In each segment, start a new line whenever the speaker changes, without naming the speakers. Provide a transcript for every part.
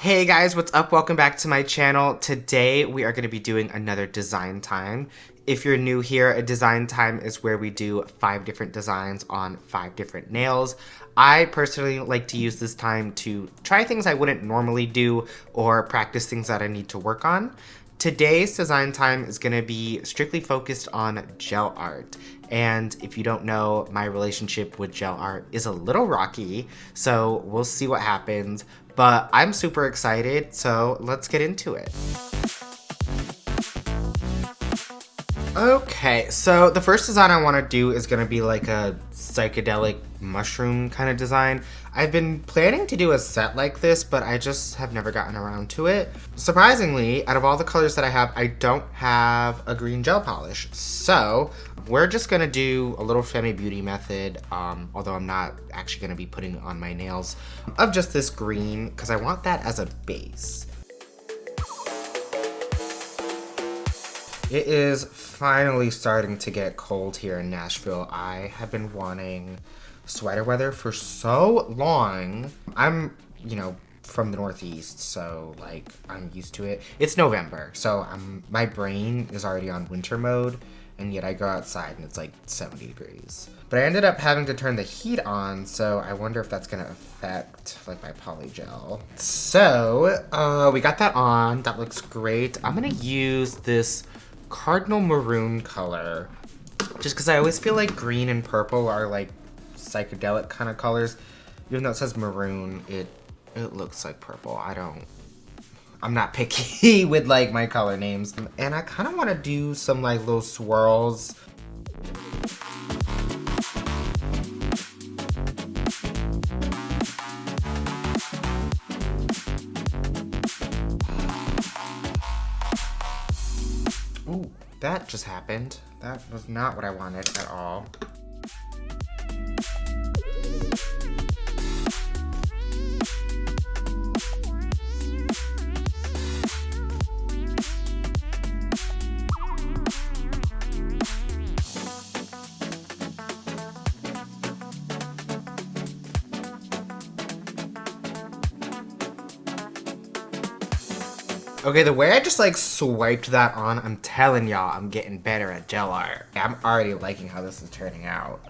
Hey guys, what's up? Welcome back to my channel. Today we are going to be doing another design time. If you're new here, a design time is where we do 5 different designs on 5 different nails. I personally like to use this time to try things I wouldn't normally do or practice things that I need to work on. Today's design time is going to be strictly focused on gel art. And if you don't know, my relationship with gel art is a little rocky, so we'll see what happens. But I'm super excited, so let's get into it. Okay, so the first design I want to do is going to be like a psychedelic mushroom kind of design. I've been planning to do a set like this, but I just have never gotten around to it. Surprisingly, out of all the colors that I have, I don't have a green gel polish. So we're just going to do a little Femi Beauty method, although I'm not actually going to be putting on my nails, of just this green, because I want that as a base. It is finally starting to get cold here in Nashville. I have been wanting sweater weather for so long. I'm, from the Northeast, so I'm used to it. It's November, so my brain is already on winter mode, and yet I go outside and it's like 70 degrees. But I ended up having to turn the heat on, so I wonder if that's gonna affect my polygel. So we got that on. That looks great. I'm gonna use this Cardinal Maroon color, just because I always feel like green and purple are psychedelic kind of colors. Even though it says maroon, it looks like purple. I'm not picky with my color names. And I kind of want to do some little swirls. Ooh, that just happened. That was not what I wanted at all. Okay, the way I just swiped that on, I'm telling y'all, I'm getting better at gel art. I'm already liking how this is turning out.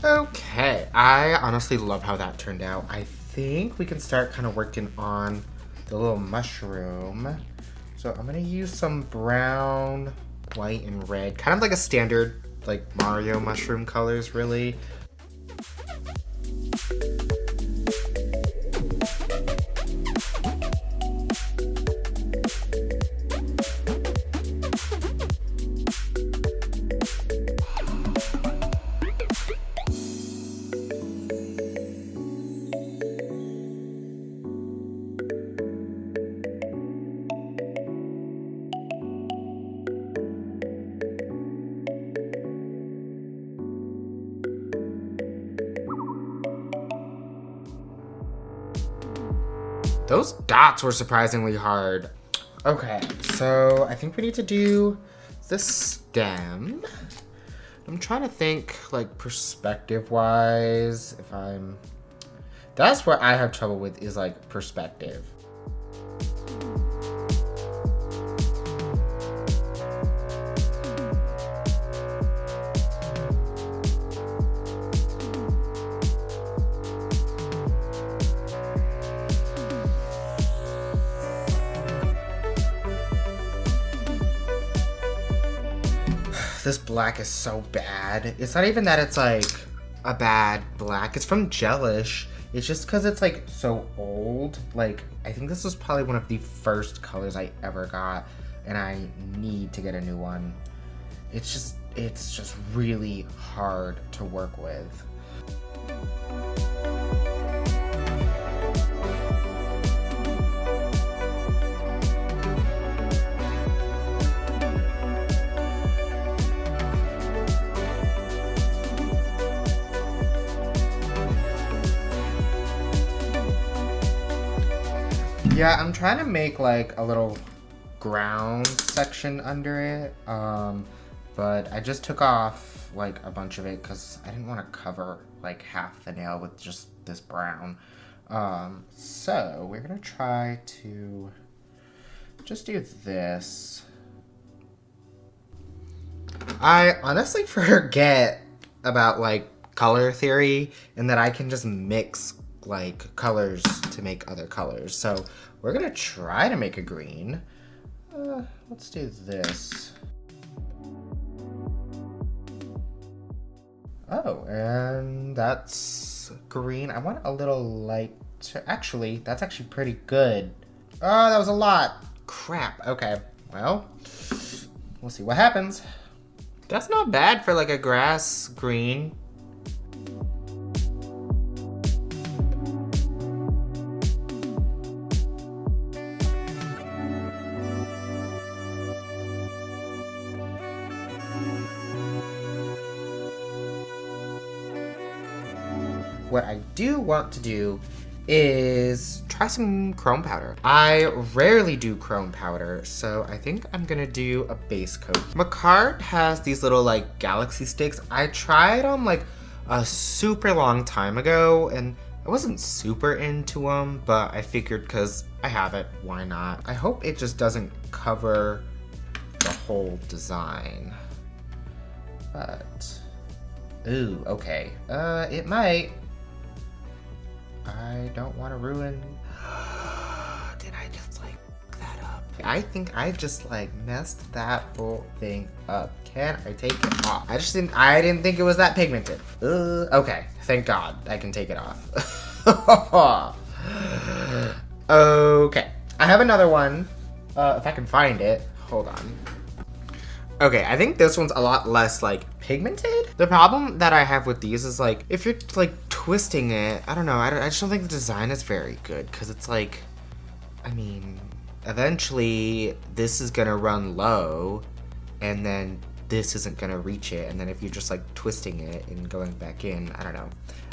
Okay, I honestly love how that turned out. I think we can start kind of working on the little mushroom. So I'm gonna use some brown, white, and red, kind of like a standard Mario mushroom colors, really. Those dots were surprisingly hard. Okay, so I think we need to do the stem. I'm trying to think perspective-wise, that's where I have trouble with is perspective. This black is so bad. It's not even that it's a bad black. It's from Gelish. It's just because it's so old. I think this was probably one of the first colors I ever got, and I need to get a new one. It's just really hard to work with. Yeah, I'm trying to make like a little ground section under it, but I just took off like a bunch of it because I didn't want to cover like half the nail with just this brown. So we're gonna try to just do this. I honestly forget about like color theory and that I can just mix like colors to make other colors. So we're gonna try to make a green. Let's do this. Oh, and that's green. I want a little light. Actually, that's actually pretty good. Oh, that was a lot. Crap. Okay. Well, we'll see what happens. That's not bad for like a grass green. What I do want to do is try some chrome powder. I rarely do chrome powder, so I think I'm gonna do a base coat. Macart has these little like galaxy sticks. I tried them like a super long time ago and I wasn't super into them, but I figured because I have it, why not? I hope it just doesn't cover the whole design. But, ooh, okay. It might. I don't want to ruin. Did I just like that up? I think I just like messed that whole thing up. Can I take it off? I didn't think it was that pigmented. Okay, thank God I can take it off. Okay, I have another one. If I can find it, hold on. Okay, I think this one's a lot less like pigmented. The problem that I have with these is like, if you're like twisting it, I don't know, I just don't think the design is very good because it's like, I mean, eventually this is gonna run low and then this isn't gonna reach it. And then if you're just like twisting it and going back in, I don't know.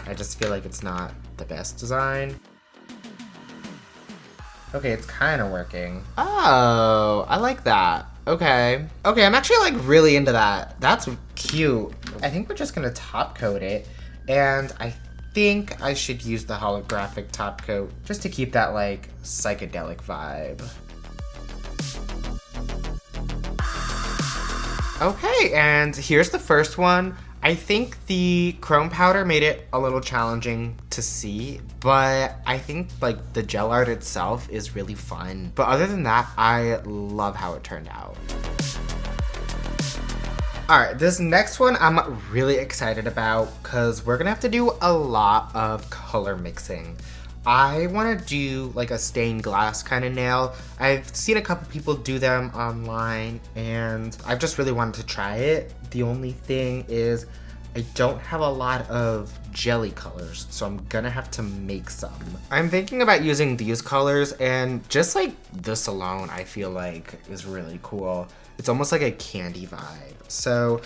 I just feel like it's not the best design. Okay, it's kind of working. Oh, I like that. Okay. Okay, I'm actually like really into that. That's cute. I think we're just gonna top coat it. And I think I should use the holographic top coat just to keep that like psychedelic vibe. Okay, and here's the first one. I think the chrome powder made it a little challenging to see, but I think like the gel art itself is really fun. But other than that, I love how it turned out. All right, this next one I'm really excited about because we're gonna have to do a lot of color mixing. I want to do like a stained glass kind of nail. I've seen a couple people do them online and I've just really wanted to try it. The only thing is I don't have a lot of jelly colors, so I'm gonna have to make some. I'm thinking about using these colors and just like this alone I feel like is really cool. It's almost like a candy vibe. So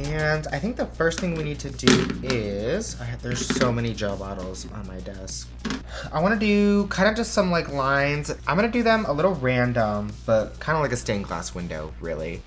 and I think the first thing we need to do is, there's so many gel bottles on my desk. I want to do kind of just some like lines. I'm going to do them a little random, but kind of like a stained glass window, really.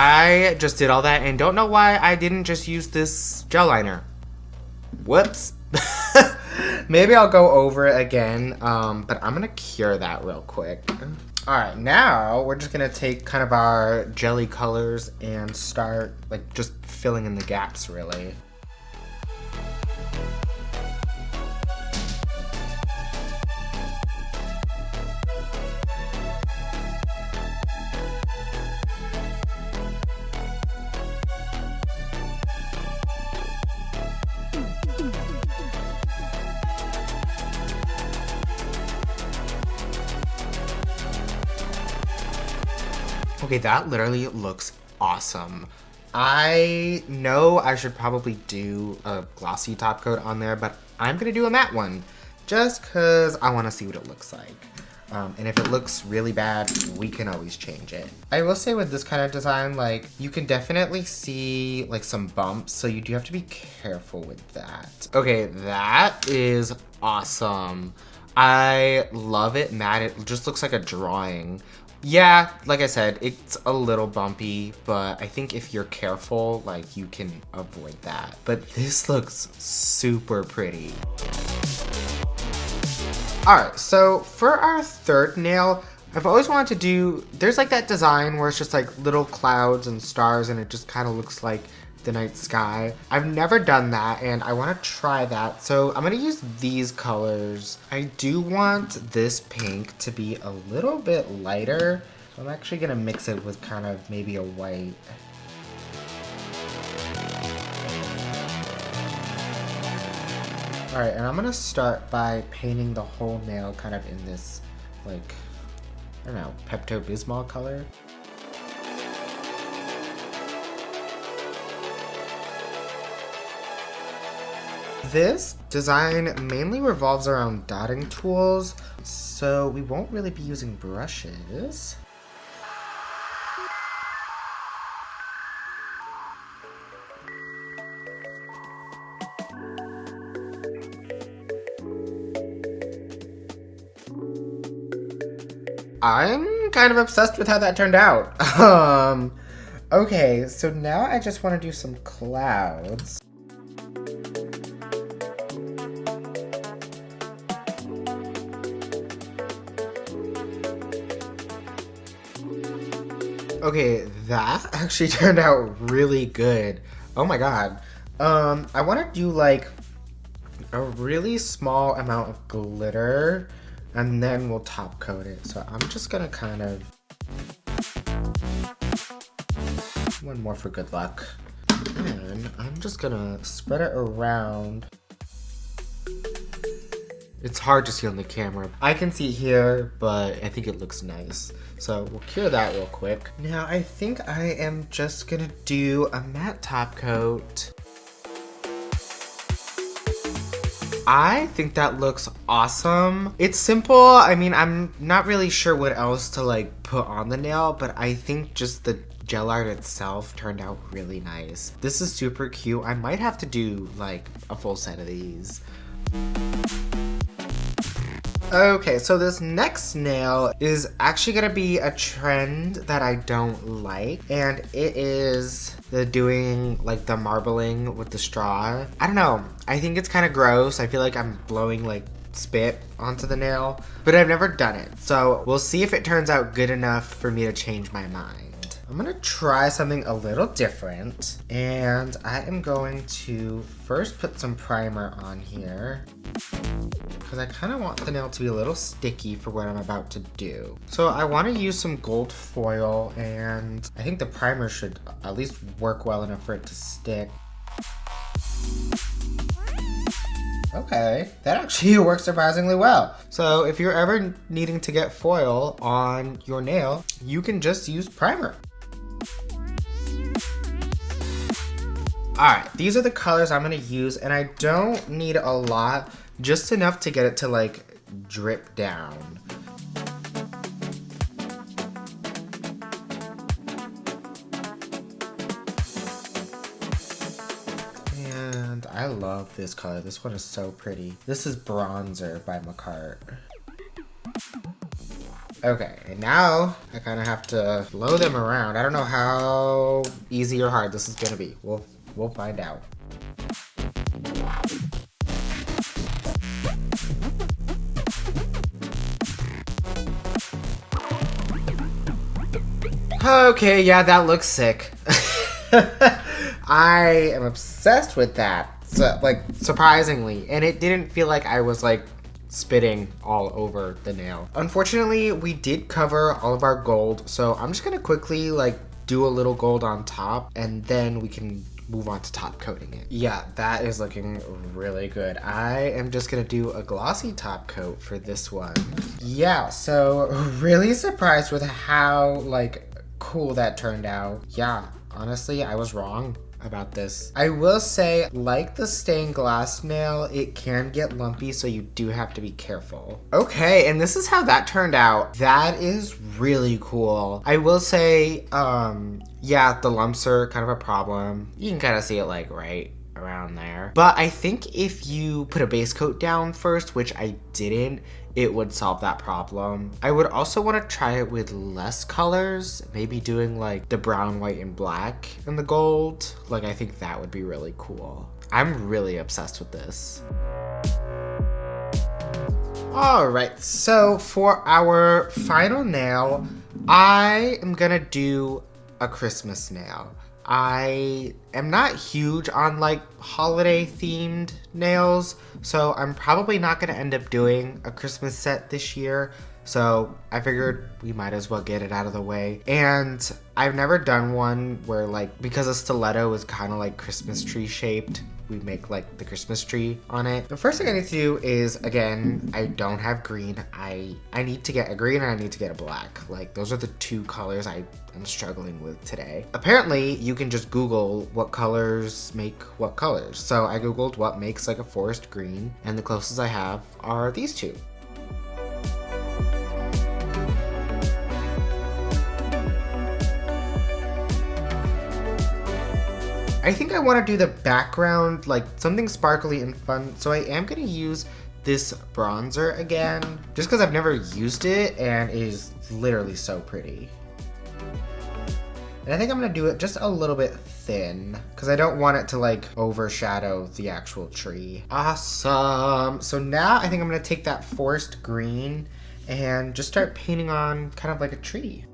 I just did all that and don't know why I didn't just use this gel liner. Whoops. Maybe I'll go over it again, but I'm gonna cure that real quick. All right, now we're just gonna take kind of our jelly colors and start like just filling in the gaps, really. Okay, that literally looks awesome. I know I should probably do a glossy top coat on there, but I'm gonna do a matte one just because I want to see what it looks like. And if it looks really bad, we can always change it. I will say with this kind of design, like, you can definitely see like some bumps, so you do have to be careful with that. Okay, that is awesome. I love it matte. It just looks like a drawing. Yeah, like I said, it's a little bumpy, but I think if you're careful, like, you can avoid that. But this looks super pretty. Alright, so for our third nail, I've always wanted to do, there's like that design where it's just like little clouds and stars and it just kind of looks like the night sky. I've never done that and I want to try that. So I'm going to use these colors. I do want this pink to be a little bit lighter. So I'm actually going to mix it with kind of maybe a white. Alright, and I'm going to start by painting the whole nail kind of in this, like, I don't know, Pepto-Bismol color. This design mainly revolves around dotting tools, so we won't really be using brushes. I'm kind of obsessed with how that turned out. Okay, so now I just want to do some clouds. Okay, that actually turned out really good. Oh my god. I want to do like a really small amount of glitter and then we'll top coat it. So I'm just gonna kind of, one more for good luck. And I'm just gonna spread it around. It's hard to see on the camera. I can see here, but I think it looks nice. So we'll cure that real quick. Now I think I am just gonna do a matte top coat. I think that looks awesome. It's simple. I mean, I'm not really sure what else to like put on the nail, but I think just the gel art itself turned out really nice. This is super cute. I might have to do like a full set of these. Okay, so this next nail is actually gonna be a trend that I don't like, and it is the doing like the marbling with the straw. I don't know, I think it's kind of gross. I feel like I'm blowing like spit onto the nail, but I've never done it. So we'll see if it turns out good enough for me to change my mind. I'm gonna try something a little different, and I am going to first put some primer on here because I kind of want the nail to be a little sticky for what I'm about to do. So I want to use some gold foil, and I think the primer should at least work well enough for it to stick. Okay, that actually works surprisingly well. So if you're ever needing to get foil on your nail, you can just use primer. Alright, these are the colors I'm going to use, and I don't need a lot, just enough to get it to like drip down. And I love this color. This one is so pretty. This is Bronzer by McCart. Okay, and now I kind of have to blow them around. I don't know how easy or hard this is going to be. We'll find out. Okay, yeah, that looks sick. I am obsessed with that. So, like, surprisingly. And it didn't feel like I was, like, spitting all over the nail. Unfortunately, we did cover all of our gold, so I'm just gonna quickly, like, do a little gold on top, and then we can move on to top coating it. Yeah, that is looking really good. I am just gonna do a glossy top coat for this one. Yeah, so really surprised with how, like, cool that turned out. Yeah, honestly, I was wrong about this. I will say, like the stained glass nail, it can get lumpy, so you do have to be careful. Okay, and this is how that turned out. That is really cool. I will say, yeah, the lumps are kind of a problem. You can kind of see it like right around there. But I think if you put a base coat down first, which I didn't, it would solve that problem. I would also want to try it with less colors, maybe doing like the brown, white, and black and the gold. Like, I think that would be really cool. I'm really obsessed with this. All right, so for our final nail, I am gonna do a Christmas nail. I am not huge on like holiday themed nails, so I'm probably not gonna end up doing a Christmas set this year. So I figured we might as well get it out of the way. And I've never done one where like, because a stiletto is kind of like Christmas tree shaped, we make like the Christmas tree on it. The first thing I need to do is, again, I don't have green. I need to get a green and I need to get a black. Like, those are the two colors I am struggling with today. Apparently, you can just Google what colors make what colors. So I Googled what makes like a forest green, and the closest I have are these two. I think I want to do the background, like something sparkly and fun, so I am going to use this bronzer again, just because I've never used it and it is literally so pretty. And I think I'm going to do it just a little bit thin, because I don't want it to like overshadow the actual tree. Awesome! So now I think I'm going to take that forest green and just start painting on kind of like a tree.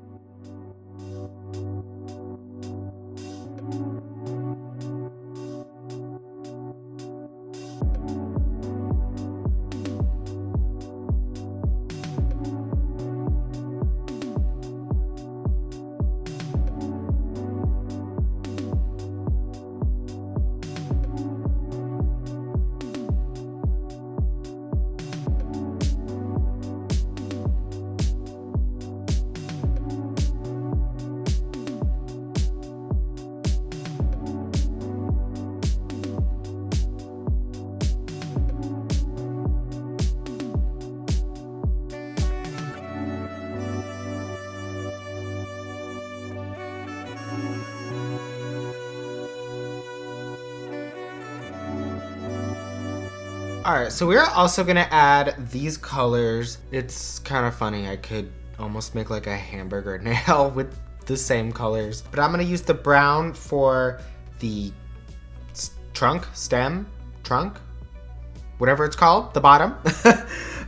Alright, so we're also gonna add these colors. It's kind of funny, I could almost make like a hamburger nail with the same colors. But I'm gonna use the brown for the stem, trunk, whatever it's called, the bottom.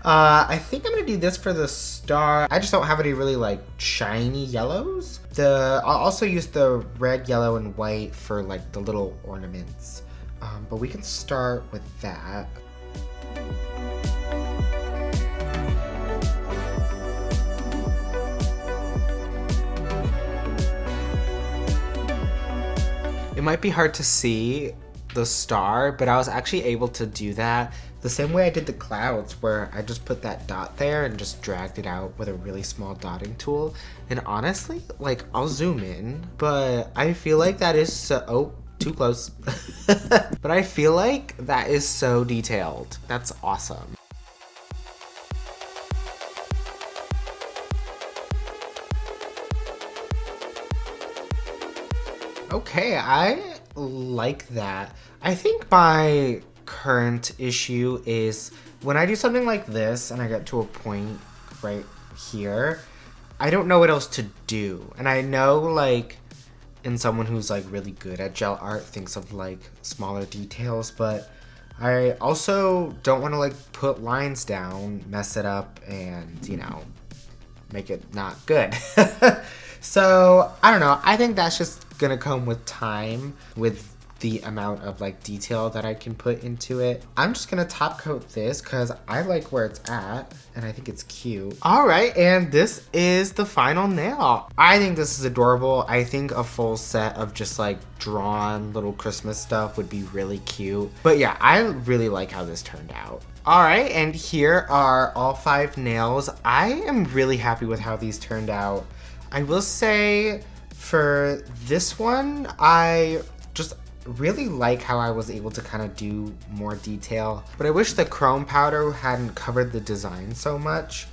I think I'm gonna do this for the star. I just don't have any really like shiny yellows. I'll also use the red, yellow, and white for like the little ornaments. But we can start with that. It might be hard to see the star, but I was actually able to do that the same way I did the clouds, where I just put that dot there and just dragged it out with a really small dotting tool. And honestly, like, I'll zoom in, but I feel like that is so, oh, too close. But I feel like that is so detailed. That's awesome. Okay, I like that. I think my current issue is when I do something like this and I get to a point right here, I don't know what else to do. And I know, like, and someone who's like really good at gel art thinks of like smaller details, but I also don't want to like put lines down, mess it up, and, you know, make it not good. So I don't know, I think that's just gonna come with time, with the amount of like detail that I can put into it. I'm just gonna top coat this because I like where it's at and I think it's cute. All right, and this is the final nail. I think this is adorable. I think a full set of just like drawn little Christmas stuff would be really cute. But yeah, I really like how this turned out. All right, and here are all 5 nails. I am really happy with how these turned out. I will say For this one, I just really like how I was able to kind of do more detail, but I wish the chrome powder hadn't covered the design so much.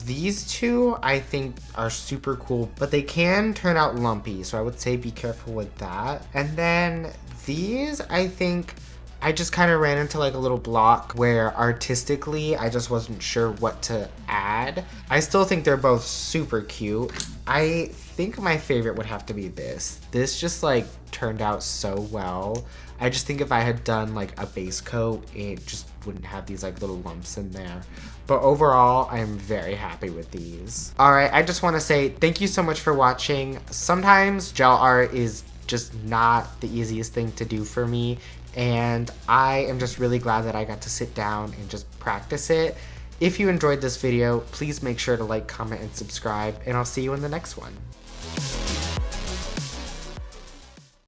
These two I think are super cool, but they can turn out lumpy, so I would say be careful with that. And then these, I think I just kind of ran into like a little block where artistically I just wasn't sure what to add. I still think they're both super cute. I think my favorite would have to be this. This just like turned out so well. I just think if I had done like a base coat, it just wouldn't have these like little lumps in there. But overall, I'm very happy with these. All right, I just want to say thank you so much for watching. Sometimes gel art is just not the easiest thing to do for me, and I am just really glad that I got to sit down and just practice it. If you enjoyed this video, please make sure to like, comment, and subscribe, and I'll see you in the next one.